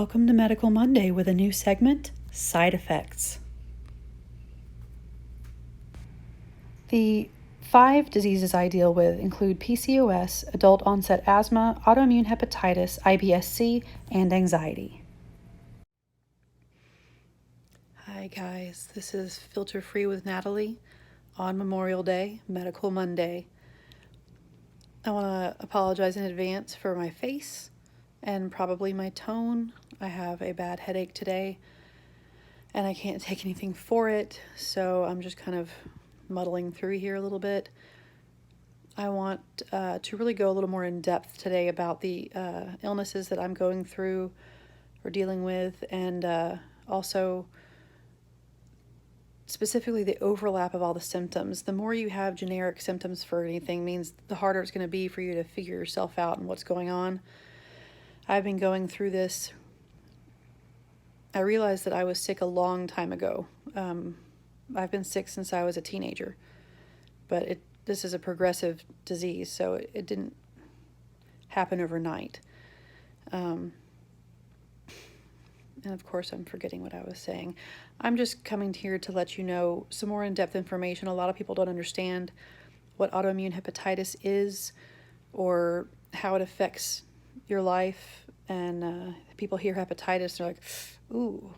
Welcome to Medical Monday with a new segment, Side Effects. The 5 diseases I deal with include PCOS, adult onset asthma, autoimmune hepatitis, IBS-C, and anxiety. Hi guys, this is Filter Free with Natalie on Memorial Day, Medical Monday. I want to apologize in advance for my face and probably my tone. I have a bad headache today and I can't take anything for it, so I'm just kind of muddling through here a little bit. I want to really go a little more in depth today about the illnesses that I'm going through or dealing with, and also specifically the overlap of all the symptoms. The more you have generic symptoms for anything means the harder it's going to be for you to figure yourself out and what's going on. I've been going through this. I realized that I was sick a long time ago. I've been sick since I was a teenager, but this is a progressive disease, so it didn't happen overnight. And of course, I'm forgetting what I was saying. I'm just coming here to let you know some more in-depth information. A lot of people don't understand what autoimmune hepatitis is or how it affects your life. And people hear hepatitis, they're like, ooh,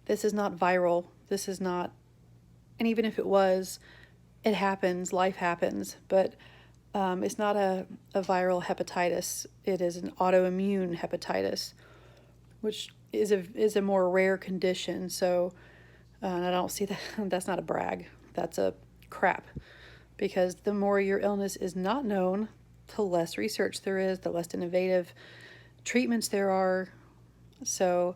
this is not viral. This is not, and even if it was, it happens, life happens, but it's not a viral hepatitis. It is an autoimmune hepatitis, which is a more rare condition. So I don't see that, that's not a brag, that's a crap, because the more your illness is not known, the less research there is, the less innovative treatments there are. So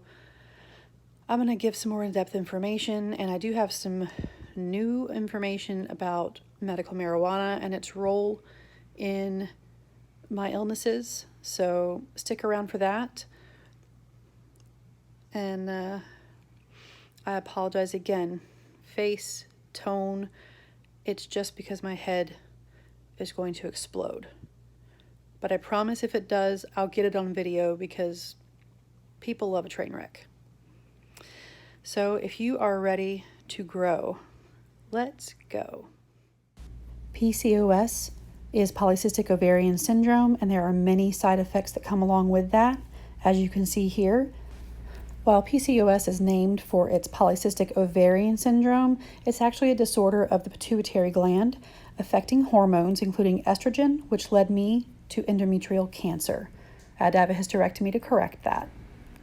I'm going to give some more in-depth information, and I do have some new information about medical marijuana and its role in my illnesses. So stick around for that. And I apologize again. Face, tone, it's just because my head is going to explode. But I promise if it does, I'll get it on video because people love a train wreck. So if you are ready to grow, let's go. PCOS is polycystic ovarian syndrome, and there are many side effects that come along with that, as you can see here. While PCOS is named for its polycystic ovarian syndrome, it's actually a disorder of the pituitary gland affecting hormones, including estrogen, which led me to endometrial cancer. I had to have a hysterectomy to correct that.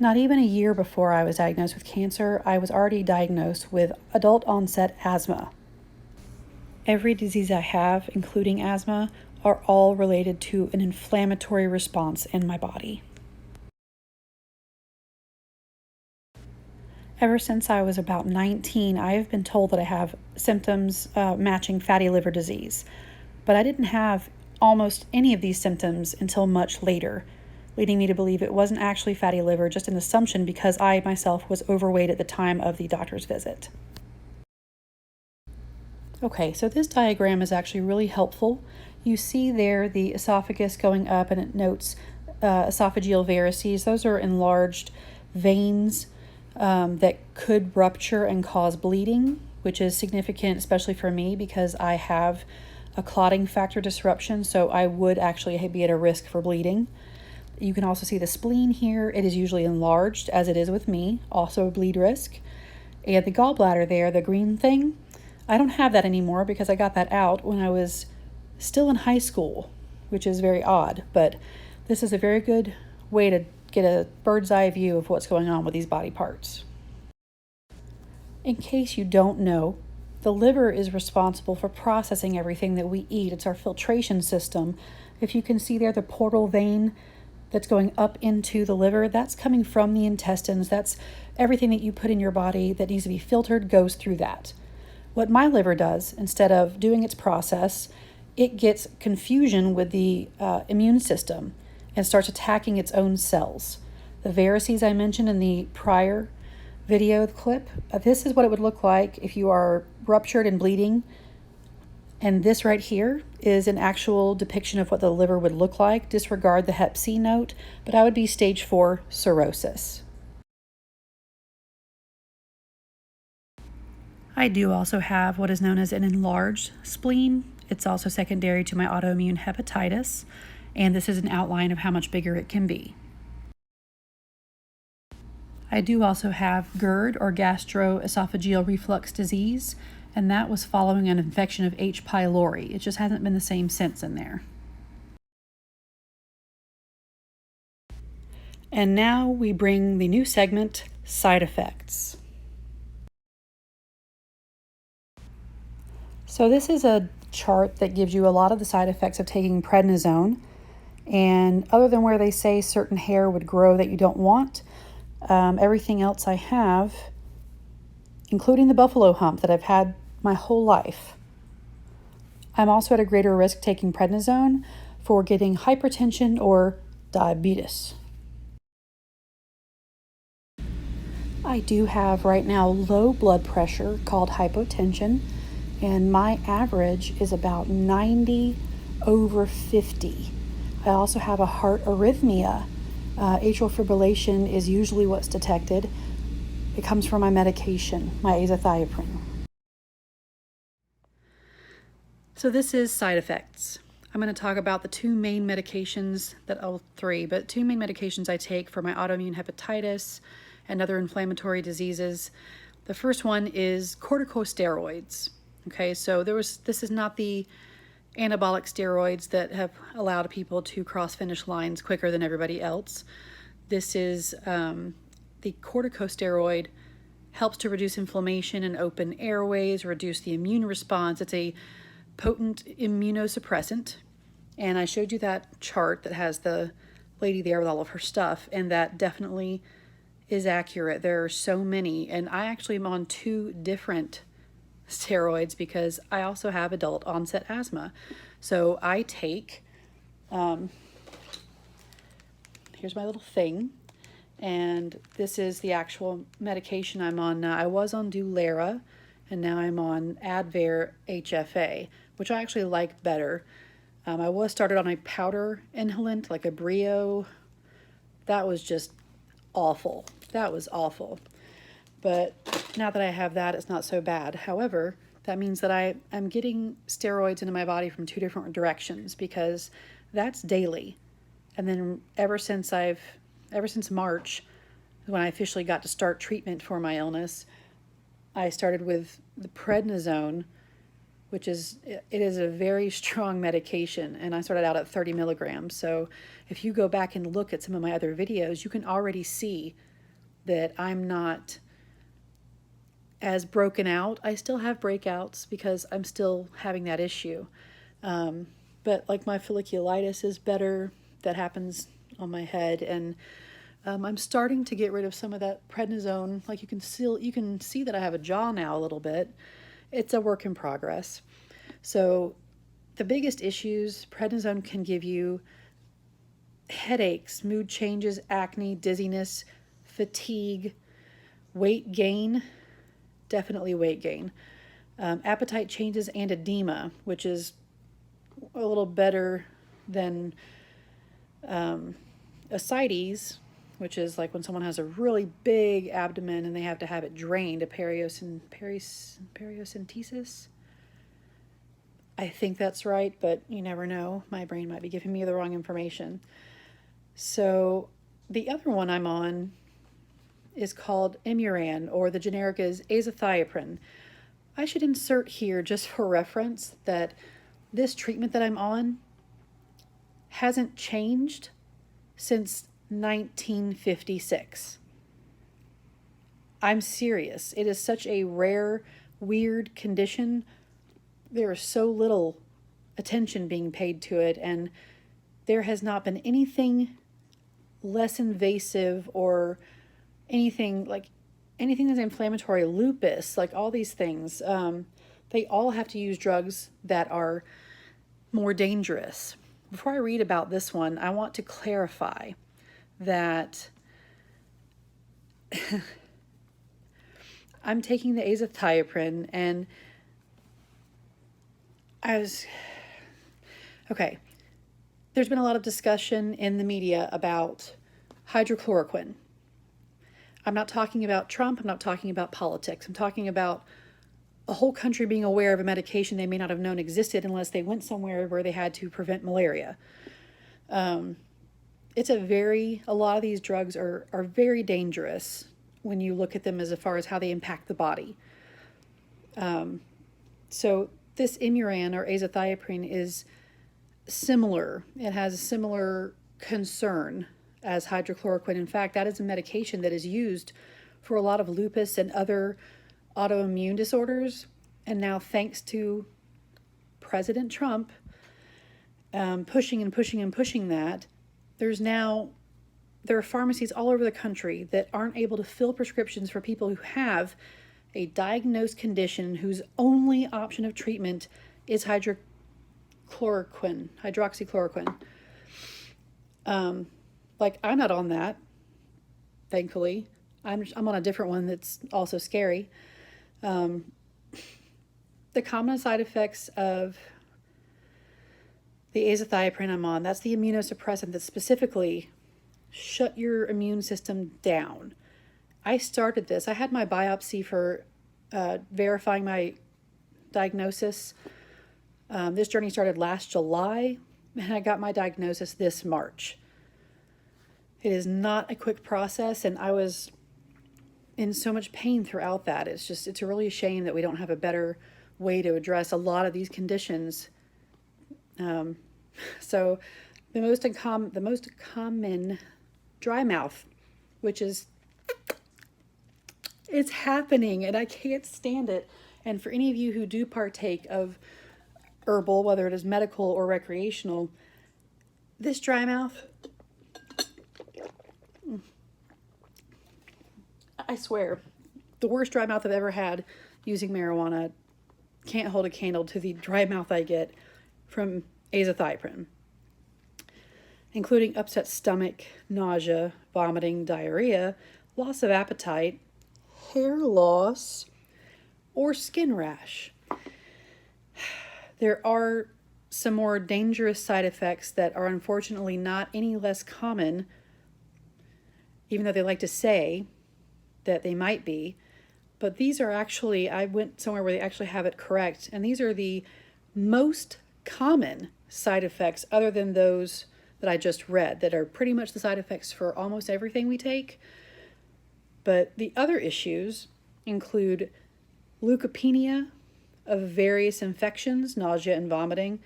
Not even a year before I was diagnosed with cancer, I was already diagnosed with adult onset asthma. Every disease I have, including asthma, are all related to an inflammatory response in my body. Ever since I was about 19, I have been told that I have symptoms matching fatty liver disease, but I didn't have almost any of these symptoms until much later, leading me to believe it wasn't actually fatty liver, just an assumption because I myself was overweight at the time of the doctor's visit. Okay, so this diagram is actually really helpful. You see there the esophagus going up, and it notes esophageal varices. Those are enlarged veins that could rupture and cause bleeding, which is significant, especially for me, because I have a clotting factor disruption, so I would actually be at a risk for bleeding. You can also see the spleen here. It is usually enlarged, as it is with me, also a bleed risk. And the gallbladder there, the green thing, I don't have that anymore because I got that out when I was still in high school, which is very odd, but this is a very good way to get a bird's eye view of what's going on with these body parts. In case you don't know, the liver is responsible for processing everything that we eat. It's our filtration system. If you can see there, the portal vein that's going up into the liver, that's coming from the intestines. That's everything that you put in your body that needs to be filtered goes through that. What my liver does, instead of doing its process, it gets confusion with the immune system and starts attacking its own cells. The varices I mentioned in the prior video clip, this is what it would look like if you are ruptured and bleeding And this right here is an actual depiction of what the liver would look like. Disregard the hep C note, but I would be stage 4 cirrhosis. I do also have what is known as an enlarged spleen. It's also secondary to my autoimmune hepatitis, and this is an outline of how much bigger it can be. I do also have GERD, or gastroesophageal reflux disease, and that was following an infection of H. pylori. It just hasn't been the same since in there. And now we bring the new segment, side effects. So this is a chart that gives you a lot of the side effects of taking prednisone. And other than where they say certain hair would grow that you don't want, everything else I have, including the buffalo hump that I've had my whole life. I'm also at a greater risk taking prednisone for getting hypertension or diabetes. I do have right now low blood pressure called hypotension, and my average is about 90/50. I also have a heart arrhythmia. Atrial fibrillation is usually what's detected. It comes from my medication, my azathioprine. So this is side effects. I'm going to talk about the two main medications two main medications I take for my autoimmune hepatitis and other inflammatory diseases. The first one is corticosteroids. Okay, so this is not the anabolic steroids that have allowed people to cross finish lines quicker than everybody else. This is the corticosteroid helps to reduce inflammation and open airways, reduce the immune response. It's a potent immunosuppressant. And I showed you that chart that has the lady there with all of her stuff, and that definitely is accurate. There are so many, and I actually am on 2 different steroids because I also have adult onset asthma. So I take, here's my little thing, and this is the actual medication I'm on now. I was on Dulera, and now I'm on Advair HFA, which I actually like better. I was started on a powder inhalant, like a Brio. That was just awful. That was awful. But now that I have that, it's not so bad. However, that means that I'm getting steroids into my body from 2 different directions because that's daily. And then ever since March, when I officially got to start treatment for my illness, I started with the prednisone, which is a very strong medication, and I started out at 30 milligrams. So if you go back and look at some of my other videos, you can already see that I'm not as broken out. I still have breakouts because I'm still having that issue. But like my folliculitis is better. That happens on my head, and I'm starting to get rid of some of that prednisone. Like you can see that I have a jaw now a little bit. It's a work in progress. So the biggest issues, prednisone can give you headaches, mood changes, acne, dizziness, fatigue, weight gain, definitely weight gain, appetite changes, and edema, which is a little better than ascites, which is like when someone has a really big abdomen and they have to have it drained, a periocentesis. I think that's right, but you never know. My brain might be giving me the wrong information. So the other one I'm on is called Imuran, or the generic is azathioprine. I should insert here, just for reference, that this treatment that I'm on hasn't changed since 1956. I'm serious. It is such a rare, weird condition. There is so little attention being paid to it, and there has not been anything less invasive or anything that's inflammatory, lupus, like all these things. They all have to use drugs that are more dangerous. Before I read about this one, I want to clarify that I'm taking the azathioprine, and I was, okay, there's been a lot of discussion in the media about hydrochloroquine. I'm not talking about Trump. I'm not talking about politics. I'm talking about a whole country being aware of a medication they may not have known existed unless they went somewhere where they had to prevent malaria. It's a lot of these drugs are very dangerous when you look at them as far as how they impact the body. So this Imuran or azathioprine is similar. It has a similar concern as hydrochloroquine. In fact, that is a medication that is used for a lot of lupus and other autoimmune disorders. And now, thanks to President Trump pushing and pushing and pushing that, there are pharmacies all over the country that aren't able to fill prescriptions for people who have a diagnosed condition whose only option of treatment is hydroxychloroquine. Like, I'm not on that, thankfully. I'm on a different one that's also scary. The common side effects of the azathioprine I'm on, that's the immunosuppressant that specifically shut your immune system down. I started this. I had my biopsy for verifying my diagnosis. This journey started last July, and I got my diagnosis this March. It is not a quick process, and I was in so much pain throughout that. It's really a shame that we don't have a better way to address a lot of these conditions. So the most common dry mouth, which is, it's happening and I can't stand it. And for any of you who do partake of herbal, whether it is medical or recreational, this dry mouth, I swear, the worst dry mouth I've ever had using marijuana can't hold a candle to the dry mouth I get from azathioprine, including upset stomach, nausea, vomiting, diarrhea, loss of appetite, hair loss, or skin rash. There are some more dangerous side effects that are unfortunately not any less common, even though they like to say that they might be. But these are actually, I went somewhere where they actually have it correct, and these are the most common side effects other than those that I just read, that are pretty much the side effects for almost everything we take. But the other issues include leukopenia of various infections, nausea and vomiting,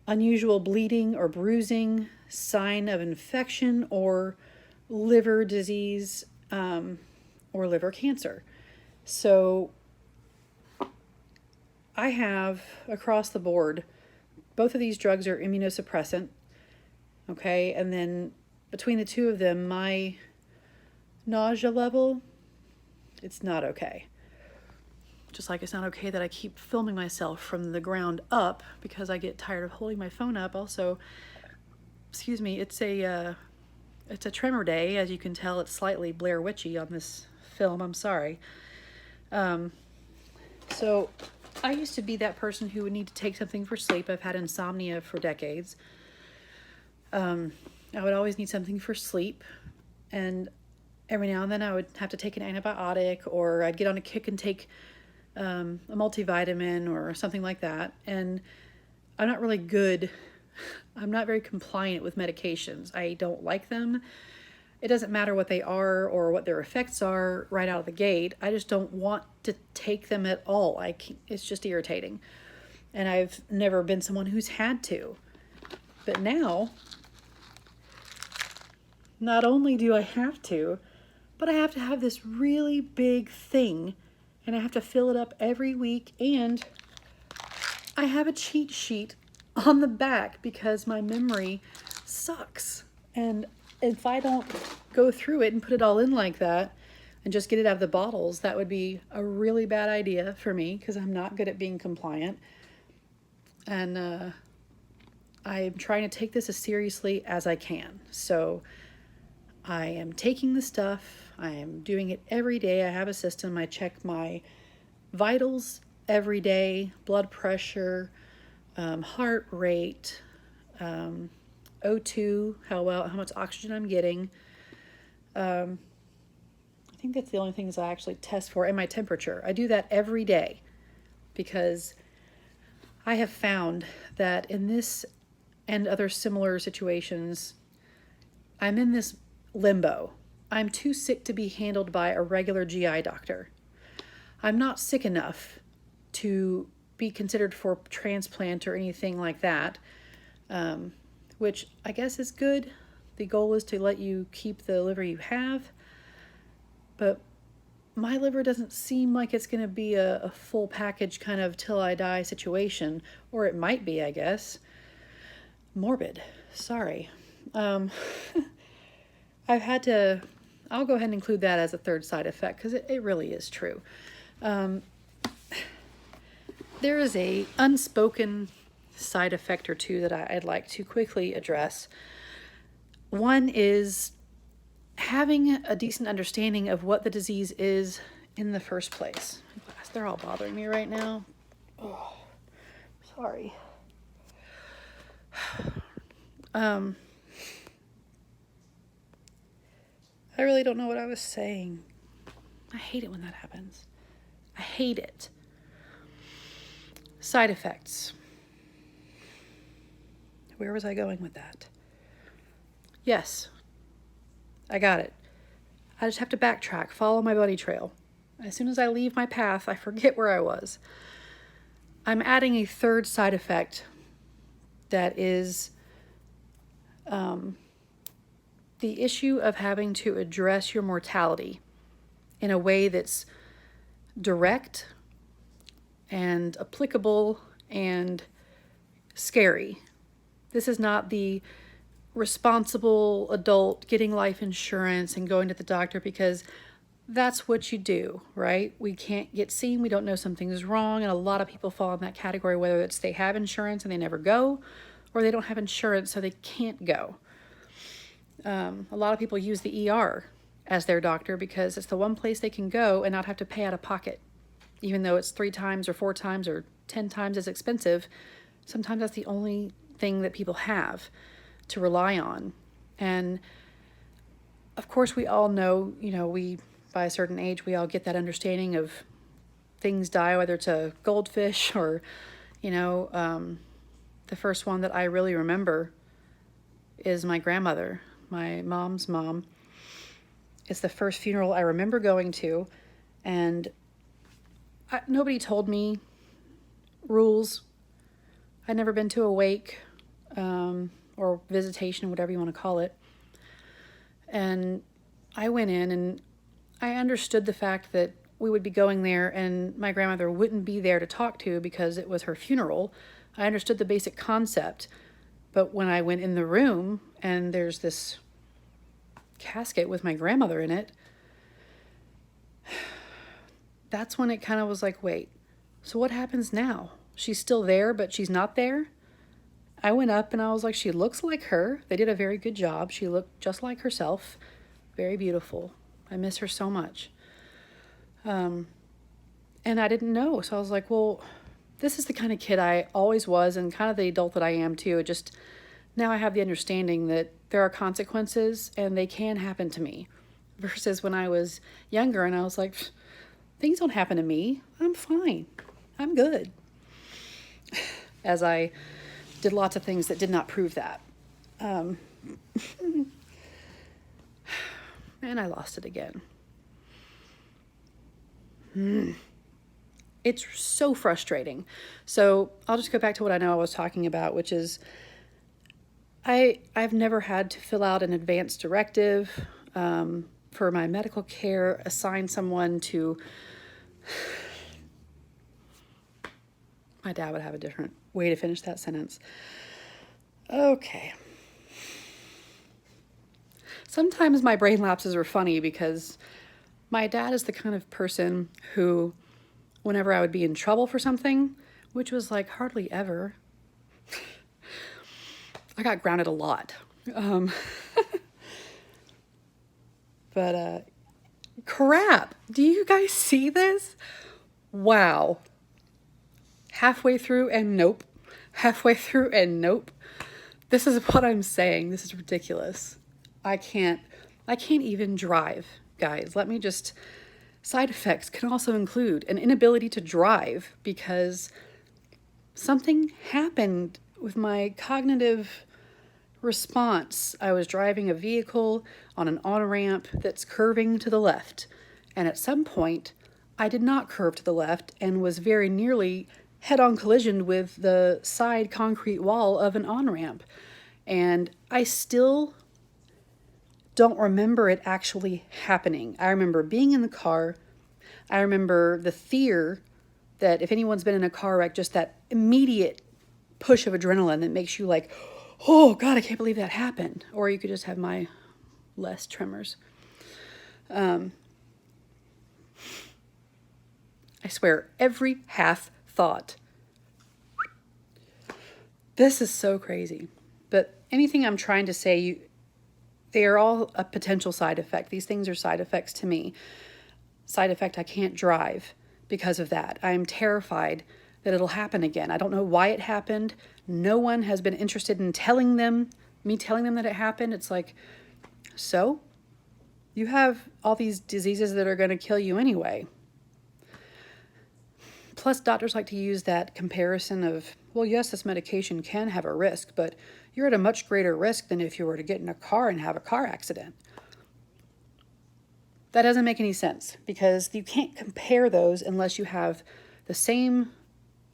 unusual bleeding or bruising, sign of infection or liver disease, or liver cancer. So I have, across the board, both of these drugs are immunosuppressant, okay? And then between the two of them, my nausea level, it's not okay. Just like it's not okay that I keep filming myself from the ground up because I get tired of holding my phone up. Also, excuse me, it's a tremor day. As you can tell, it's slightly Blair Witchy on this film. I'm sorry. So I used to be that person who would need to take something for sleep. I've had insomnia for decades. I would always need something for sleep, and every now and then I would have to take an antibiotic, or I'd get on a kick and take a multivitamin or something like that. And I'm not really good. I'm not very compliant with medications. I don't like them. It doesn't matter what they are or what their effects are right out of the gate. I just don't want to take them at all. It's just irritating. And I've never been someone who's had to. But now, not only do I have to, but I have to have this really big thing, and I have to fill it up every week, and I have a cheat sheet on the back because my memory sucks. And if I don't go through it and put it all in like that and just get it out of the bottles, that would be a really bad idea for me because I'm not good at being compliant. And I'm trying to take this as seriously as I can. So I am taking the stuff. I am doing it every day. I have a system. I check my vitals every day, blood pressure, heart rate, O2, how much oxygen I'm getting. I think that's the only things I actually test for, and my temperature. I do that every day because I have found that in this and other similar situations, I'm in this limbo. I'm too sick to be handled by a regular GI doctor. I'm not sick enough to be considered for transplant or anything like that, which I guess is good. The goal is to let you keep the liver you have, but my liver doesn't seem like it's going to be a full package kind of till I die situation, or it might be, I guess. Morbid. Sorry. I've had to, I'll go ahead and include that as a third side effect because it really is true. There is a unspoken side effect or two that I'd like to quickly address. One is having a decent understanding of what the disease is in the first place. They're all bothering me right now. Oh, sorry. I really don't know what I was saying. I hate it when that happens. I hate it. Side effects. Where was I going with that? Yes, I got it. I just have to backtrack, follow my bunny trail. As soon as I leave my path, I forget where I was. I'm adding a third side effect that is the issue of having to address your mortality in a way that's direct and applicable and scary. This is not the responsible adult getting life insurance and going to the doctor because that's what you do, right? We can't get seen. We don't know something's wrong. And a lot of people fall in that category, whether it's they have insurance and they never go, or they don't have insurance so they can't go. A lot of people use the ER as their doctor because it's the one place they can go and not have to pay out of pocket. Even though it's 3 times or 4 times or 10 times as expensive, sometimes that's the only thing that people have to rely on. And of course we all know, we by a certain age we all get that understanding of things die, whether it's a goldfish or the first one that I really remember is my grandmother, my mom's mom. It's the first funeral I remember going to, and nobody told me rules. I'd never been to a wake or visitation, whatever you want to call it. And I went in and I understood the fact that we would be going there and my grandmother wouldn't be there to talk to because it was her funeral. I understood the basic concept. But when I went in the room and there's this casket with my grandmother in it, that's when it kind of was like, wait, so what happens now? She's still there, but she's not there? I went up and I was like, she looks like her. They did a very good job. She looked just like herself. Very beautiful. I miss her so much. And I didn't know. So I was like, well, this is the kind of kid I always was and kind of the adult that I am too. It just, now I have the understanding that there are consequences and they can happen to me. Versus when I was younger and I was like, things don't happen to me. I'm fine. I'm good. As I did lots of things that did not prove that. And I lost it again. It's so frustrating. So I'll just go back to what I know I was talking about, which is I've never had to fill out an advance directive for my medical care, assign someone to... My dad would have a different way to finish that sentence. Okay. Sometimes my brain lapses are funny because my dad is the kind of person who, whenever I would be in trouble for something, which was like hardly ever, I got grounded a lot. But crap, do you guys see this? Wow. Halfway through and nope. halfway through and nope. This is what I'm saying. This is ridiculous. I can't even drive, guys. Let me just, side effects can also include an inability to drive because something happened with my cognitive response. I was driving a vehicle on an on-ramp that's curving to the left, and at some point I did not curve to the left and was very nearly head-on collision with the side concrete wall of an on-ramp. And I still don't remember it actually happening. I remember being in the car. I remember the fear that if anyone's been in a car wreck, just that immediate push of adrenaline that makes you like, oh God, I can't believe that happened. Or you could just have my less tremors. I swear, every half thought. This is so crazy. But anything I'm trying to say, they are all a potential side effect. These things are side effects to me. Side effect, I can't drive because of that. I'm terrified that it'll happen again. I don't know why it happened. No one has been interested in telling them that it happened. It's like, so? You have all these diseases that are going to kill you anyway. Plus, doctors like to use that comparison of, well, yes, this medication can have a risk, but you're at a much greater risk than if you were to get in a car and have a car accident. That doesn't make any sense because you can't compare those unless you have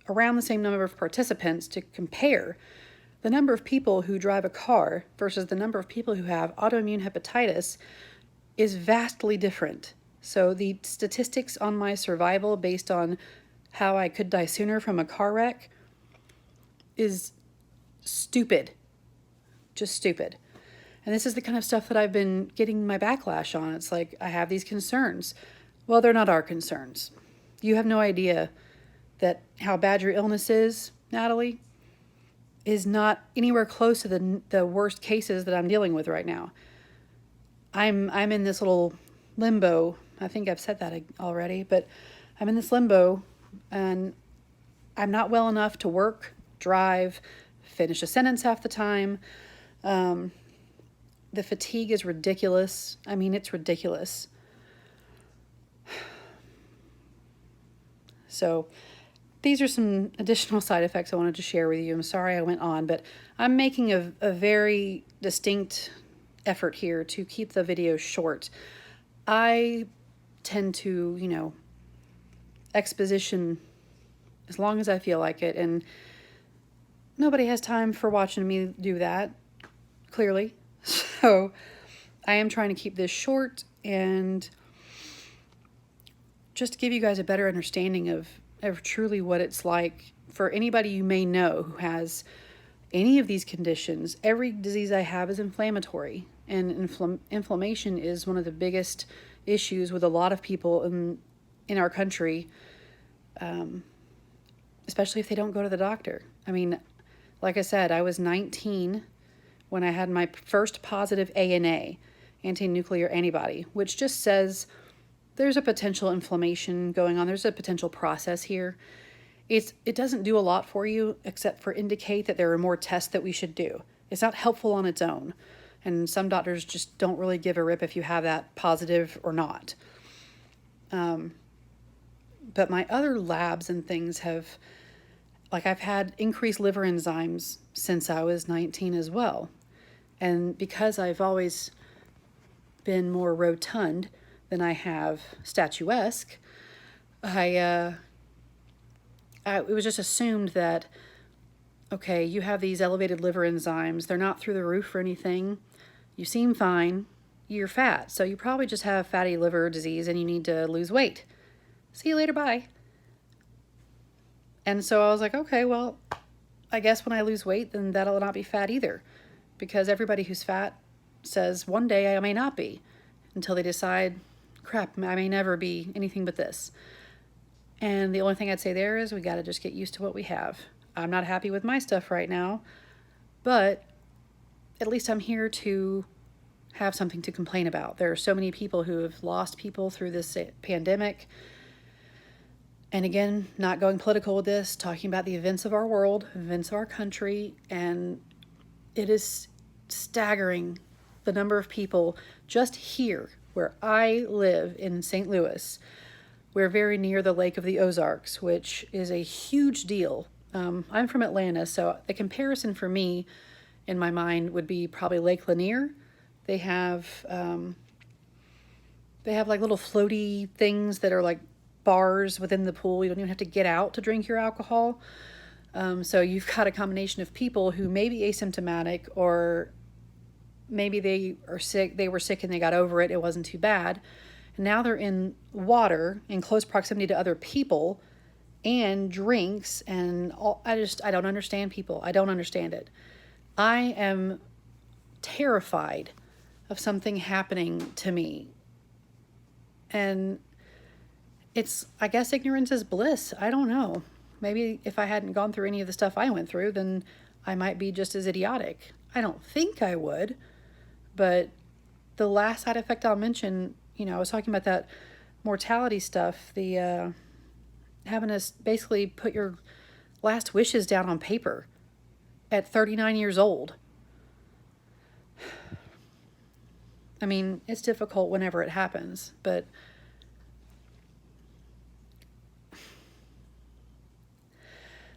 around the same number of participants to compare. The number of people who drive a car versus the number of people who have autoimmune hepatitis is vastly different. So the statistics on my survival based on how I could die sooner from a car wreck is stupid. Just stupid. And this is the kind of stuff that I've been getting my backlash on. It's like, I have these concerns. Well, they're not our concerns. You have no idea that how bad your illness is, Natalie, is not anywhere close to the worst cases that I'm dealing with right now. I'm in this little limbo. I think I've said that already, but I'm in this limbo and I'm not well enough to work, drive, finish a sentence half the time. The fatigue is ridiculous. I mean, it's ridiculous. So these are some additional side effects I wanted to share with you. I'm sorry I went on, but I'm making a very distinct effort here to keep the video short. I tend to, exposition as long as I feel like it, and nobody has time for watching me do that, clearly. So I am trying to keep this short and just to give you guys a better understanding of truly what it's like for anybody you may know who has any of these conditions. Every disease I have is inflammatory, and inflammation is one of the biggest issues with a lot of people in our country, especially if they don't go to the doctor. I mean, like I said, I was 19 when I had my first positive ANA, anti-nuclear antibody, which just says there's a potential inflammation going on. There's a potential process here. It doesn't do a lot for you except for indicate that there are more tests that we should do. It's not helpful on its own. And some doctors just don't really give a rip if you have that positive or not. But my other labs and things I've had increased liver enzymes since I was 19 as well. And because I've always been more rotund than I have statuesque, it was just assumed that, okay, you have these elevated liver enzymes. They're not through the roof or anything. You seem fine. You're fat. So you probably just have fatty liver disease and you need to lose weight. See you later. Bye. And so I was like, okay, well, I guess when I lose weight, then that'll not be fat either. Because everybody who's fat says one day I may not be until they decide, crap, I may never be anything but this. And the only thing I'd say there is we got to just get used to what we have. I'm not happy with my stuff right now, but at least I'm here to have something to complain about. There are so many people who have lost people through this pandemic. And again, not going political with this, talking about the events of our world, events of our country, and it is staggering the number of people just here where I live in St. Louis. We're very near the Lake of the Ozarks, which is a huge deal. I'm from Atlanta, so the comparison for me in my mind would be probably Lake Lanier. They have like little floaty things that are like bars within the pool. You don't even have to get out to drink your alcohol. So you've got a combination of people who may be asymptomatic, or maybe they were sick and they got over it. It wasn't too bad. And now they're in water in close proximity to other people and drinks and all. I don't understand people. I don't understand it. I am terrified of something happening to me. And I guess ignorance is bliss. I don't know. Maybe if I hadn't gone through any of the stuff I went through, then I might be just as idiotic. I don't think I would, but the last side effect I'll mention, I was talking about that mortality stuff, the having to basically put your last wishes down on paper at 39 years old. I mean, it's difficult whenever it happens, but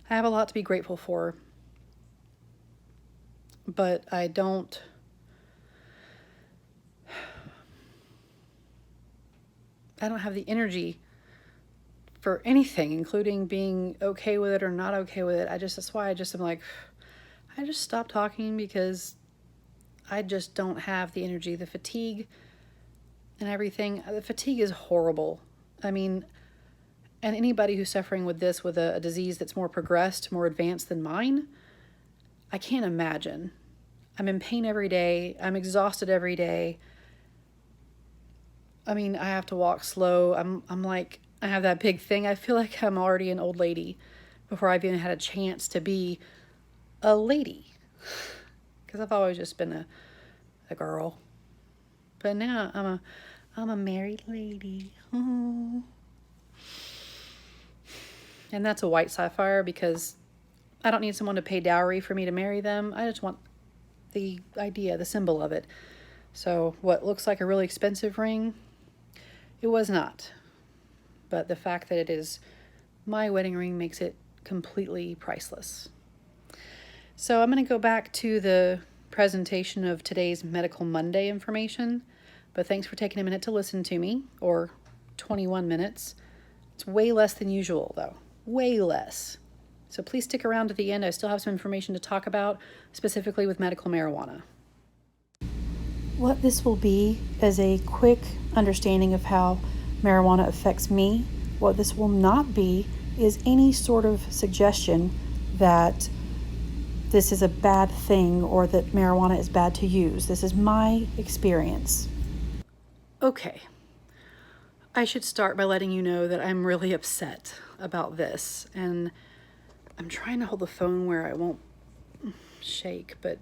I have a lot to be grateful for, but I don't have the energy for anything, including being okay with it or not okay with it. That's why I just am like, I just stop talking, because I just don't have the energy, the fatigue and everything. The fatigue is horrible. I mean, and anybody who's suffering with this, with a disease that's more progressed, more advanced than mine, I can't imagine. I'm in pain every day. I'm exhausted every day. I mean, I have to walk slow. I'm like, I have that big thing. I feel like I'm already an old lady before I've even had a chance to be a lady. Because I've always just been a girl. But now I'm a married lady. Oh. And that's a white sapphire, because I don't need someone to pay dowry for me to marry them. I just want the idea, the symbol of it. So what looks like a really expensive ring, it was not. But the fact that it is my wedding ring makes it completely priceless. So I'm going to go back to the presentation of today's Medical Monday information. But thanks for taking a minute to listen to me, or 21 minutes. It's way less than usual, though. Way less. So please stick around to the end. I still have some information to talk about, specifically with medical marijuana. What this will be is a quick understanding of how marijuana affects me. What this will not be is any sort of suggestion that this is a bad thing or that marijuana is bad to use. This is my experience. Okay. I should start by letting you know that I'm really upset about this, and I'm trying to hold the phone where I won't shake, but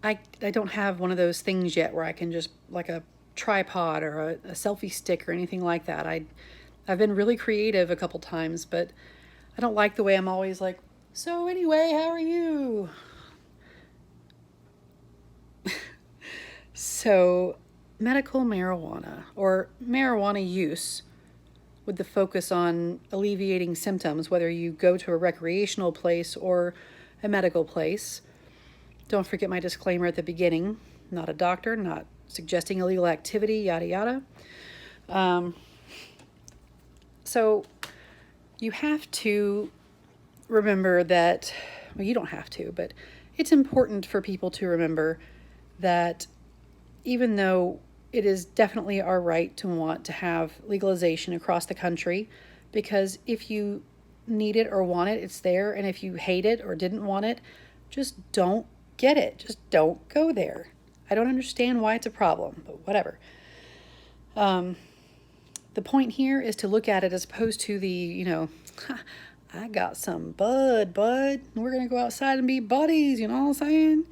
I don't have one of those things yet where I can just, like a tripod or a selfie stick or anything like that. I've been really creative a couple times, but I don't like the way I'm always like, so anyway, how are you? So medical marijuana, or marijuana use with the focus on alleviating symptoms, whether you go to a recreational place or a medical place. Don't forget my disclaimer at the beginning. Not a doctor, not suggesting illegal activity, yada, yada. So you have to remember that, well, you don't have to, but it's important for people to remember that even though it is definitely our right to want to have legalization across the country, because if you need it or want it, it's there. And if you hate it or didn't want it, just don't get it. Just don't go there. I don't understand why it's a problem, but whatever. The point here is to look at it as opposed to the, I got some bud. We're going to go outside and be buddies, you know what I'm saying?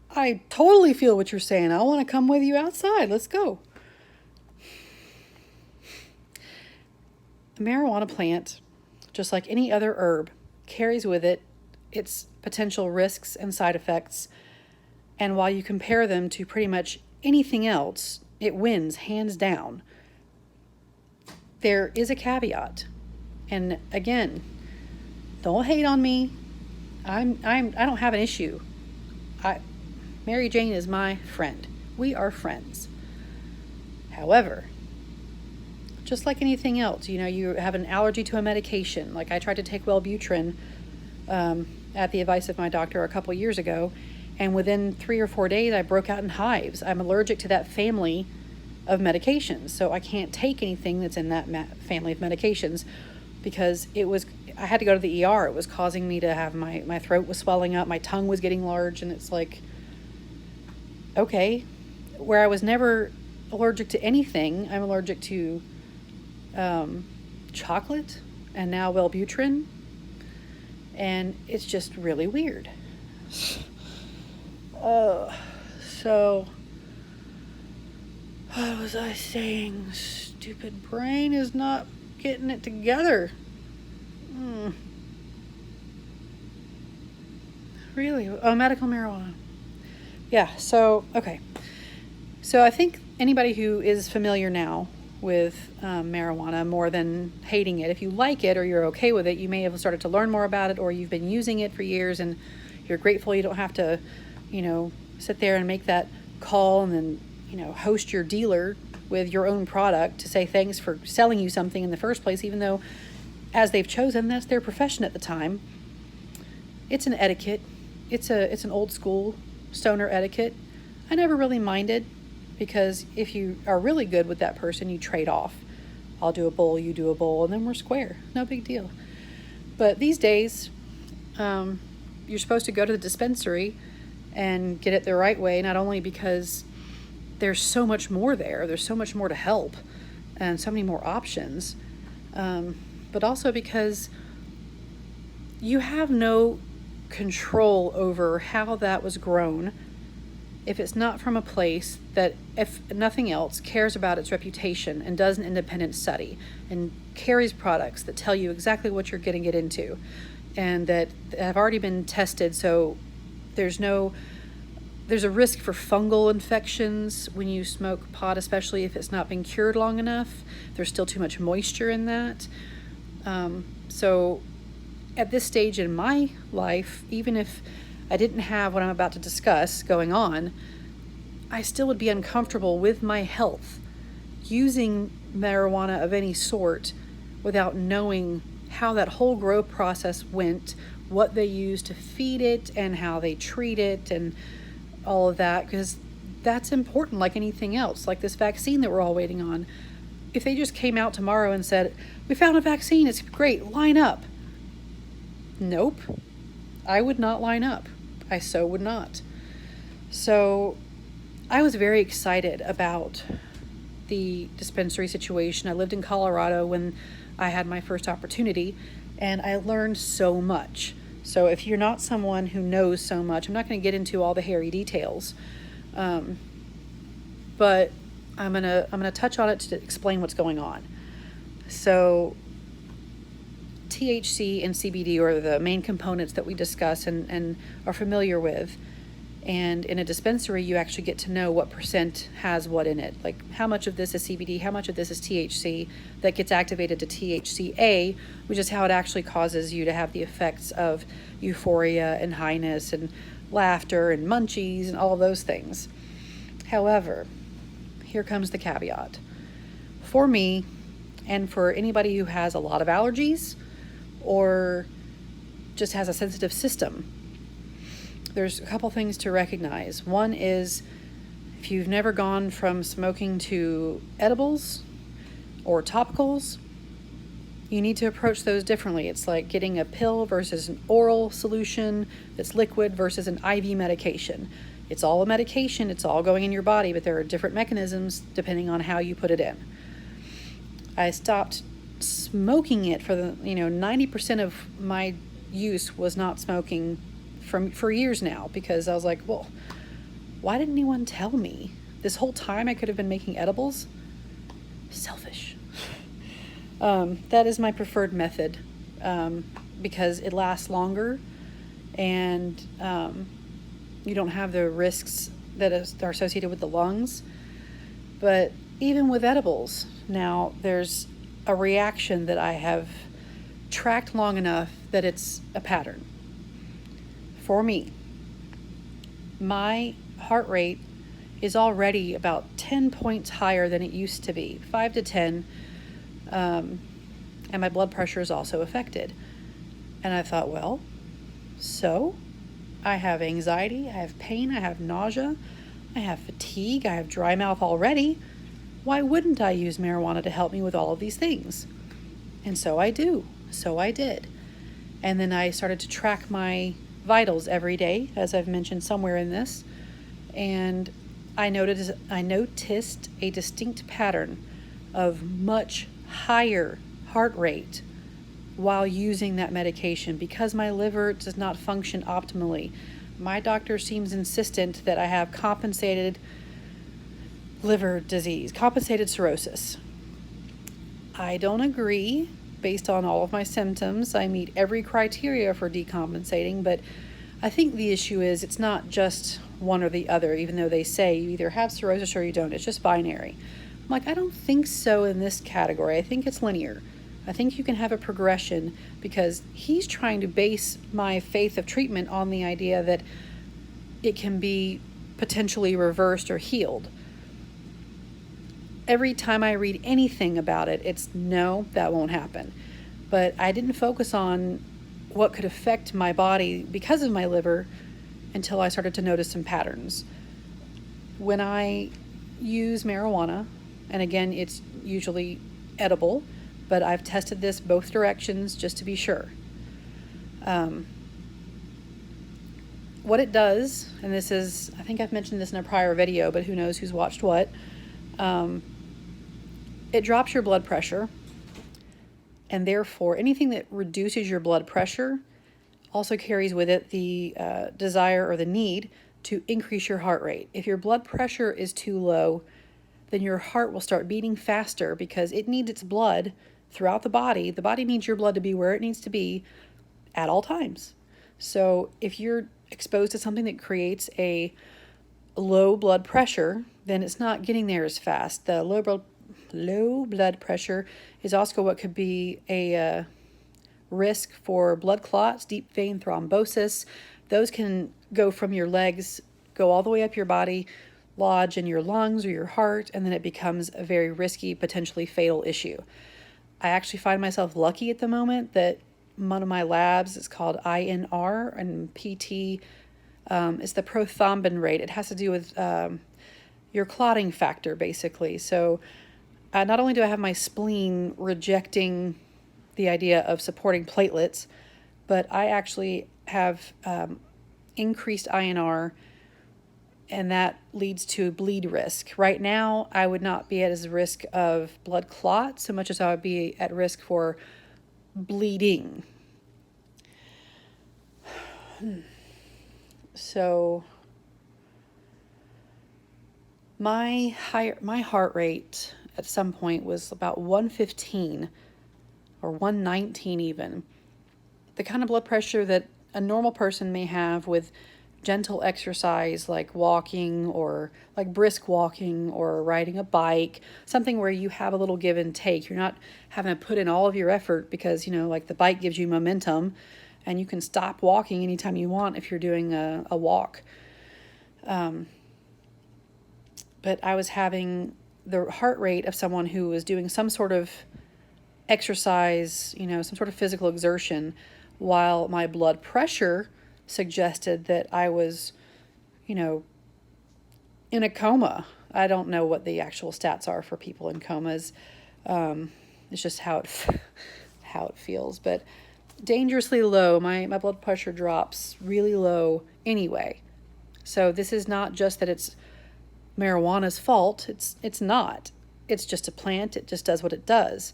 I totally feel what you're saying. I want to come with you outside. Let's go. A marijuana plant, just like any other herb, carries with it its potential risks and side effects. And while you compare them to pretty much anything else, it wins hands down. There is a caveat. And again, don't hate on me. I don't have an issue. Mary Jane is my friend. We are friends. However, just like anything else, you have an allergy to a medication. Like I tried to take Wellbutrin at the advice of my doctor a couple years ago, and within 3 or 4 days I broke out in hives. I'm allergic to that family of medications, so I can't take anything that's in that family of medications because I had to go to the ER. It was causing me to have my throat was swelling up, my tongue was getting large, and it's like, okay, where I was never allergic to anything, I'm allergic to chocolate and now Wellbutrin, and it's just really weird. So what was I saying? Stupid brain is not getting it together. Really? Oh, medical marijuana. Yeah, so, okay. So I think anybody who is familiar now with marijuana, more than hating it, if you like it or you're okay with it, you may have started to learn more about it, or you've been using it for years and you're grateful you don't have to, sit there and make that call and then, host your dealer with your own product to say thanks for selling you something in the first place, even though as they've chosen, that's their profession at the time. It's an etiquette. It's an old school stoner etiquette. I never really minded, because if you are really good with that person, you trade off. I'll do a bowl, you do a bowl, and then we're square. No big deal. But these days, you're supposed to go to the dispensary and get it the right way, not only because there's so much more there's so much more to help and so many more options, but also because you have no control over how that was grown if it's not from a place that, if nothing else, cares about its reputation and does an independent study and carries products that tell you exactly what you're getting it into and that have already been tested. So there's a risk for fungal infections when you smoke pot, especially if it's not been cured long enough. There's still too much moisture in that. So at this stage in my life, even if I didn't have what I'm about to discuss going on, I still would be uncomfortable with my health using marijuana of any sort without knowing how that whole grow process went, what they use to feed it, and how they treat it, and all of that, because that's important, like anything else, like this vaccine that we're all waiting on. If they just came out tomorrow and said, we found a vaccine, it's great, line up. Nope. I would not line up. I so would not. So I was very excited about the dispensary situation. I lived in Colorado when I had my first opportunity, and I learned so much. So if you're not someone who knows so much, I'm not going to get into all the hairy details, but I'm gonna touch on it to explain what's going on. So THC and CBD are the main components that we discuss and are familiar with. And in a dispensary, you actually get to know what percent has what in it. Like how much of this is CBD, how much of this is THC that gets activated to THCA, which is how it actually causes you to have the effects of euphoria and highness and laughter and munchies and all of those things. However, here comes the caveat. For me, and for anybody who has a lot of allergies or just has a sensitive system, there's a couple things to recognize. One is, if you've never gone from smoking to edibles or topicals, you need to approach those differently. It's like getting a pill versus an oral solution that's liquid versus an IV medication. It's all a medication, it's all going in your body, but there are different mechanisms depending on how you put it in. I stopped smoking it for 90% of my use was not smoking for years now, because I was like, well, why didn't anyone tell me? This whole time I could have been making edibles. Selfish. That is my preferred method because it lasts longer and you don't have the risks that are associated with the lungs. But even with edibles, now there's a reaction that I have tracked long enough that it's a pattern. For me, my heart rate is already about 10 points higher than it used to be, 5 to 10, and my blood pressure is also affected. And I thought, well, so I have anxiety, I have pain, I have nausea, I have fatigue, I have dry mouth already. Why wouldn't I use marijuana to help me with all of these things? And so I do. So I did. And then I started to track my vitals every day, as I've mentioned somewhere in this. And I noticed a distinct pattern of much higher heart rate while using that medication because my liver does not function optimally. My doctor seems insistent that I have compensated liver disease, compensated cirrhosis. I don't agree. Based on all of my symptoms, I meet every criteria for decompensating, but I think the issue is it's not just one or the other, even though they say you either have cirrhosis or you don't. It's just binary. I'm like, I don't think so in this category. I think it's linear. I think you can have a progression because he's trying to base my faith of treatment on the idea that it can be potentially reversed or healed. Every time I read anything about it, it's no, that won't happen. But I didn't focus on what could affect my body because of my liver until I started to notice some patterns. When I use marijuana, and again, it's usually edible, but I've tested this both directions just to be sure. What it does, and this is, I think I've mentioned this in a prior video, but who knows who's watched what, it drops your blood pressure, and therefore anything that reduces your blood pressure also carries with it the desire or the need to increase your heart rate. If your blood pressure is too low, then your heart will start beating faster because it needs its blood throughout the body. The body needs your blood to be where it needs to be at all times. So if you're exposed to something that creates a low blood pressure, then it's not getting there as fast. The low blood pressure is also what could be a risk for blood clots, deep vein thrombosis. Those can go from your legs, go all the way up your body, lodge in your lungs or your heart, and then it becomes a very risky, potentially fatal issue. I actually find myself lucky at the moment that one of my labs is called INR and PT. It's the prothrombin rate. It has to do with your clotting factor, basically. So not only do I have my spleen rejecting the idea of supporting platelets, but I actually have increased INR, and that leads to bleed risk. Right now, I would not be at as risk of blood clot so much as I would be at risk for bleeding. So my heart rate at some point was about 115 or 119 even. The kind of blood pressure that a normal person may have with gentle exercise like walking or like brisk walking or riding a bike, something where you have a little give and take. You're not having to put in all of your effort because, like the bike gives you momentum and you can stop walking anytime you want if you're doing a walk. But I was having the heart rate of someone who was doing some sort of exercise, some sort of physical exertion, while my blood pressure suggested that I was, in a coma. I don't know what the actual stats are for people in comas. It's just how it feels. But dangerously low. My blood pressure drops really low anyway. So this is not just that it's marijuana's fault. It's not. It's just a plant. It just does what it does.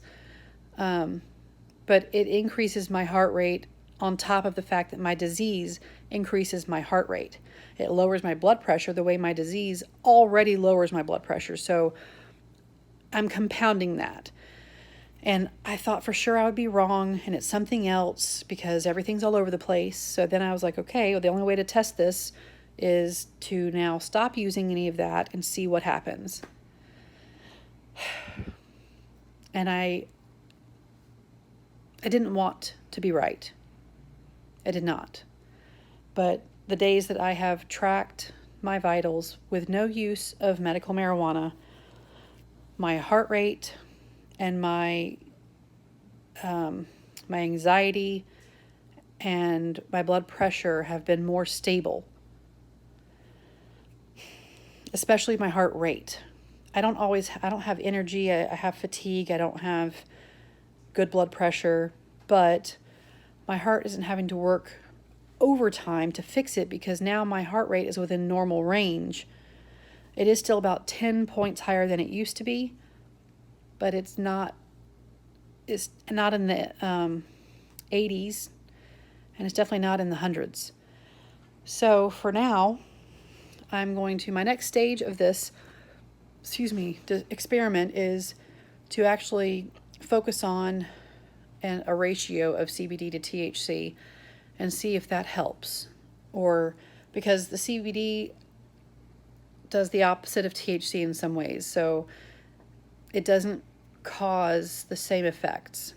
But it increases my heart rate on top of the fact that my disease increases my heart rate. It lowers my blood pressure the way my disease already lowers my blood pressure. So I'm compounding that. And I thought for sure I would be wrong and it's something else because everything's all over the place. So then I was like, okay, well, the only way to test this is to now stop using any of that and see what happens. And I didn't want to be right. I did not. But the days that I have tracked my vitals with no use of medical marijuana, my heart rate and my anxiety and my blood pressure have been more stable, especially my heart rate. I don't have energy. I have fatigue. I don't have good blood pressure, but my heart isn't having to work overtime to fix it because now my heart rate is within normal range. It is still about 10 points higher than it used to be, but it's not in the 80s, and it's definitely not in the hundreds. So for now, my next stage of this, experiment is to actually focus on a ratio of CBD to THC and see if that helps. Or because the CBD does the opposite of THC in some ways, so it doesn't cause the same effects.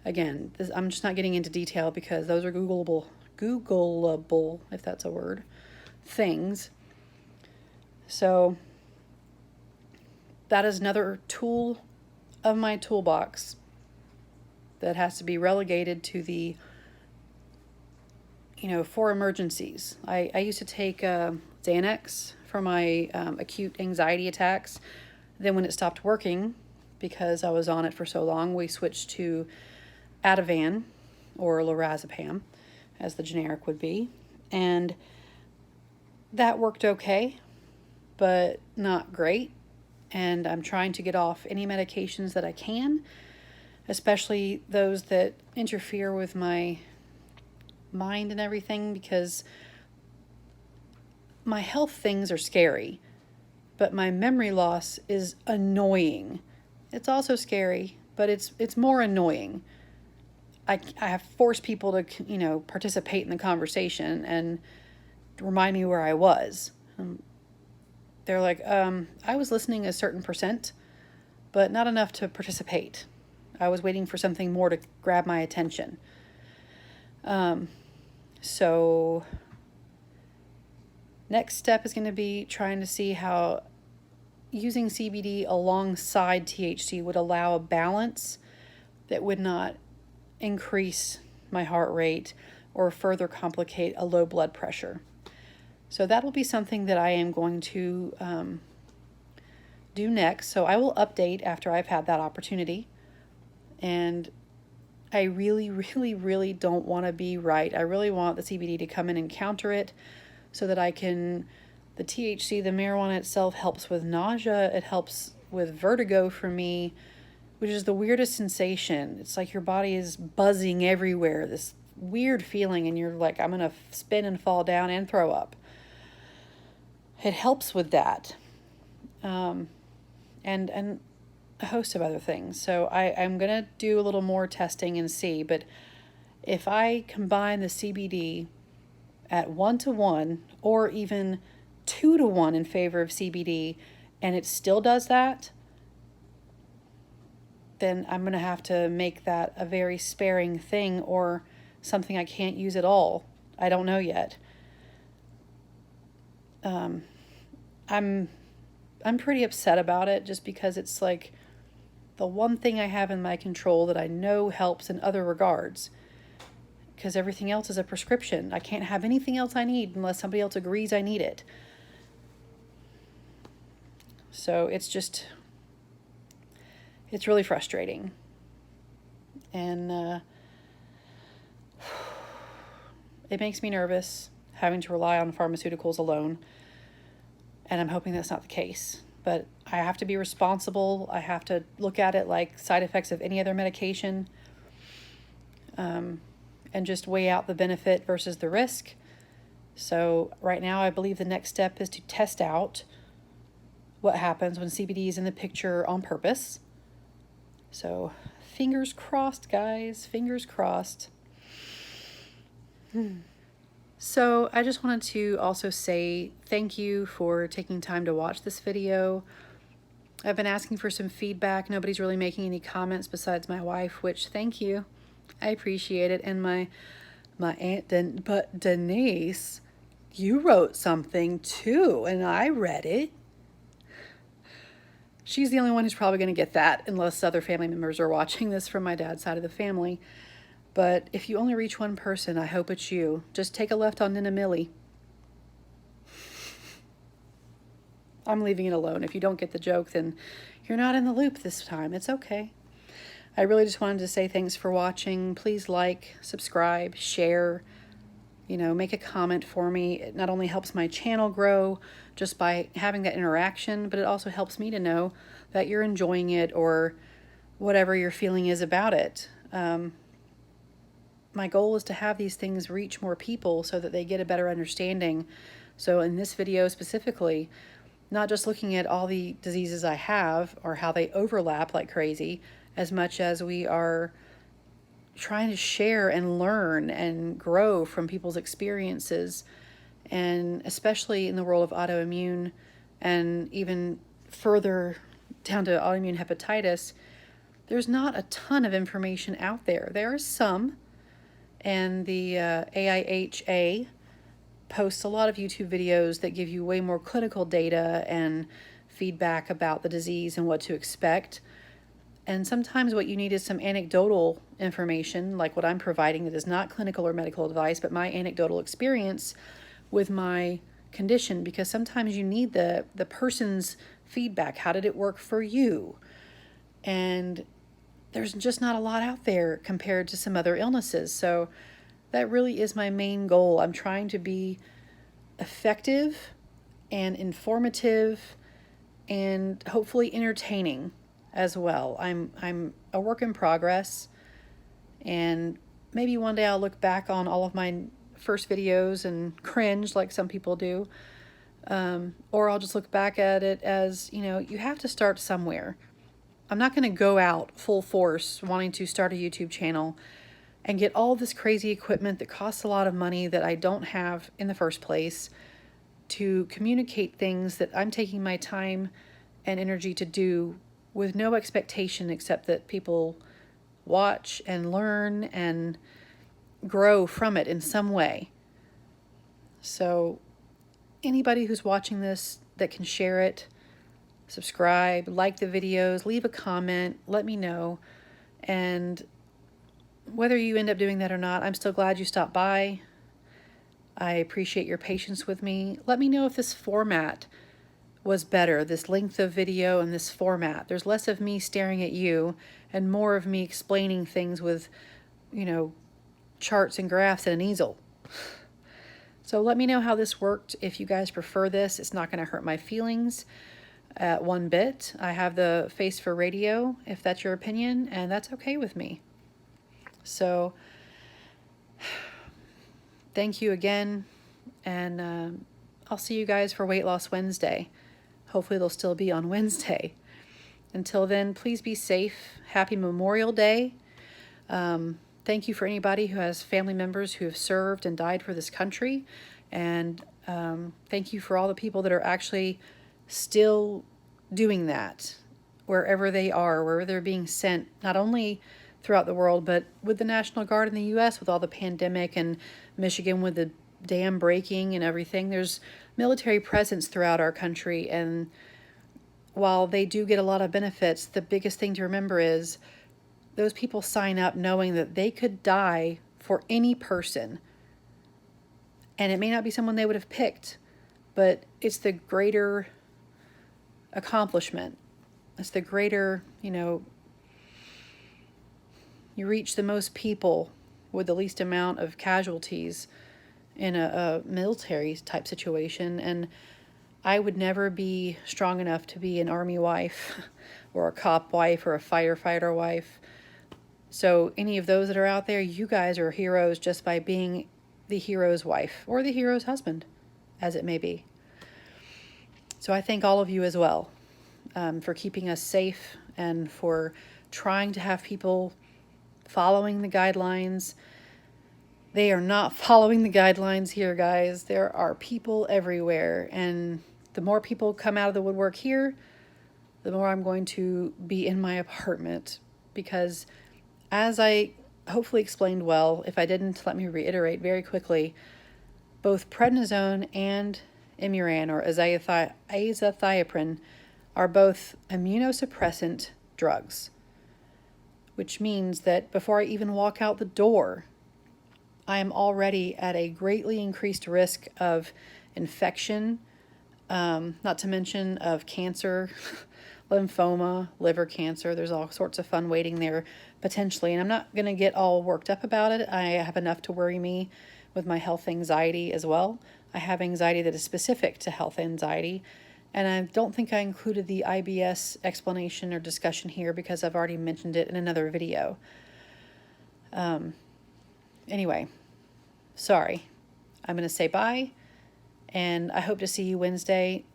Again, I'm just not getting into detail because those are Googleable, if that's a word, things. So that is another tool of my toolbox that has to be relegated to the, for emergencies. I used to take Xanax for my acute anxiety attacks. Then when it stopped working, because I was on it for so long, we switched to Ativan, or lorazepam, as the generic would be. And that worked okay, but not great. And I'm trying to get off any medications that I can, especially those that interfere with my mind and everything, because my health things are scary, but my memory loss is annoying. It's also scary, but it's more annoying. I have forced people to, participate in the conversation and remind me where I was. They're like, I was listening a certain percent, but not enough to participate. I was waiting for something more to grab my attention. So next step is going to be trying to see how using CBD alongside THC would allow a balance that would not increase my heart rate or further complicate a low blood pressure. So that will be something that I am going to do next. So I will update after I've had that opportunity. And I really, really, really don't want to be right. I really want the CBD to come in and counter it so that the THC, the marijuana itself, helps with nausea. It helps with vertigo for me, which is the weirdest sensation. It's like your body is buzzing everywhere, this weird feeling, and you're like, I'm going to spin and fall down and throw up. It helps with that. And a host of other things. So I'm going to do a little more testing and see, but if I combine the CBD at 1-to-1 or even 2-to-1 in favor of CBD and it still does that, then I'm going to have to make that a very sparing thing or something I can't use at all. I don't know yet. I'm pretty upset about it just because it's like the one thing I have in my control that I know helps in other regards, because everything else is a prescription. I can't have anything else I need unless somebody else agrees I need it. So it's really frustrating. And it makes me nervous having to rely on pharmaceuticals alone. And I'm hoping that's not the case. But I have to be responsible. I have to look at it like side effects of any other medication, and just weigh out the benefit versus the risk. So right now, I believe the next step is to test out what happens when CBD is in the picture on purpose. So fingers crossed, guys, fingers crossed. So I just wanted to also say thank you for taking time to watch this video. I've been asking for some feedback. Nobody's really making any comments besides my wife, which thank you. I appreciate it. And my aunt, but Denise, you wrote something too, and I read it. She's the only one who's probably going to get that, unless other family members are watching this from my dad's side of the family. But if you only reach one person, I hope it's you. Just take a left on Nina Millie. I'm leaving it alone. If you don't get the joke, then you're not in the loop this time. It's okay. I really just wanted to say thanks for watching. Please like, subscribe, share, make a comment for me. It not only helps my channel grow just by having that interaction, but it also helps me to know that you're enjoying it or whatever your feeling is about it. My goal is to have these things reach more people so that they get a better understanding. So in this video specifically, not just looking at all the diseases I have or how they overlap like crazy, as much as we are trying to share and learn and grow from people's experiences, and especially in the world of autoimmune and even further down to autoimmune hepatitis, there's not a ton of information out there. There is some, and the AIHA posts a lot of YouTube videos that give you way more clinical data and feedback about the disease and what to expect. And sometimes what you need is some anecdotal information, like what I'm providing, that is not clinical or medical advice, but my anecdotal experience with my condition, because sometimes you need the person's feedback. How did it work for you? And there's just not a lot out there compared to some other illnesses. So that really is my main goal. I'm trying to be effective and informative and hopefully entertaining as well. I'm a work in progress, and maybe one day I'll look back on all of my first videos and cringe like some people do, or I'll just look back at it as, you have to start somewhere. I'm not going to go out full force wanting to start a YouTube channel and get all this crazy equipment that costs a lot of money that I don't have in the first place to communicate things that I'm taking my time and energy to do with no expectation except that people watch and learn and grow from it in some way. So anybody who's watching this that can share it, subscribe, like the videos, leave a comment, let me know. And whether you end up doing that or not, I'm still glad you stopped by. I appreciate your patience with me. Let me know if this format was better, this length of video and this format. There's less of me staring at you and more of me explaining things with, charts and graphs and an easel. So let me know how this worked. If you guys prefer this, it's not going to hurt my feelings one bit. I have the face for radio, if that's your opinion, and that's okay with me. So thank you again, and I'll see you guys for Weight Loss Wednesday. Hopefully they'll still be on Wednesday. Until then, please be safe. Happy Memorial Day. Thank you for anybody who has family members who have served and died for this country. And thank you for all the people that are actually still doing that wherever they are, wherever they're being sent, not only throughout the world, but with the National Guard in the U.S. with all the pandemic, and Michigan with the dam breaking and everything. There's military presence throughout our country, and while they do get a lot of benefits, the biggest thing to remember is those people sign up knowing that they could die for any person, and it may not be someone they would have picked, but it's the greater accomplishment. It's the greater, you reach the most people with the least amount of casualties in a military type situation. And I would never be strong enough to be an Army wife or a cop wife or a firefighter wife. So any of those that are out there, you guys are heroes just by being the hero's wife or the hero's husband, as it may be. So I thank all of you as well for keeping us safe and for trying to have people following the guidelines. They are not following the guidelines here, guys. There are people everywhere, and the more people come out of the woodwork here, the more I'm going to be in my apartment, because as I hopefully explained well, if I didn't, let me reiterate very quickly, both prednisone and Imuran, or azathioprine, are both immunosuppressant drugs, which means that before I even walk out the door, I am already at a greatly increased risk of infection, not to mention of cancer, lymphoma, liver cancer. There's all sorts of fun waiting there potentially. And I'm not going to get all worked up about it. I have enough to worry me with my health anxiety as well. I have anxiety that is specific to health anxiety. And I don't think I included the IBS explanation or discussion here because I've already mentioned it in another video. Anyway, sorry. I'm going to say bye, and I hope to see you Wednesday.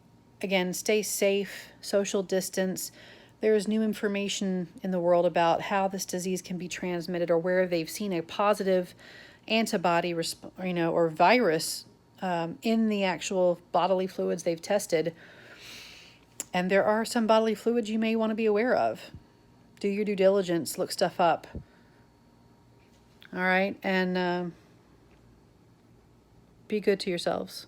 Again, stay safe, social distance. There is new information in the world about how this disease can be transmitted, or where they've seen a positive antibody or virus in the actual bodily fluids they've tested. And there are some bodily fluids you may want to be aware of. Do your due diligence, look stuff up. All right, and be good to yourselves.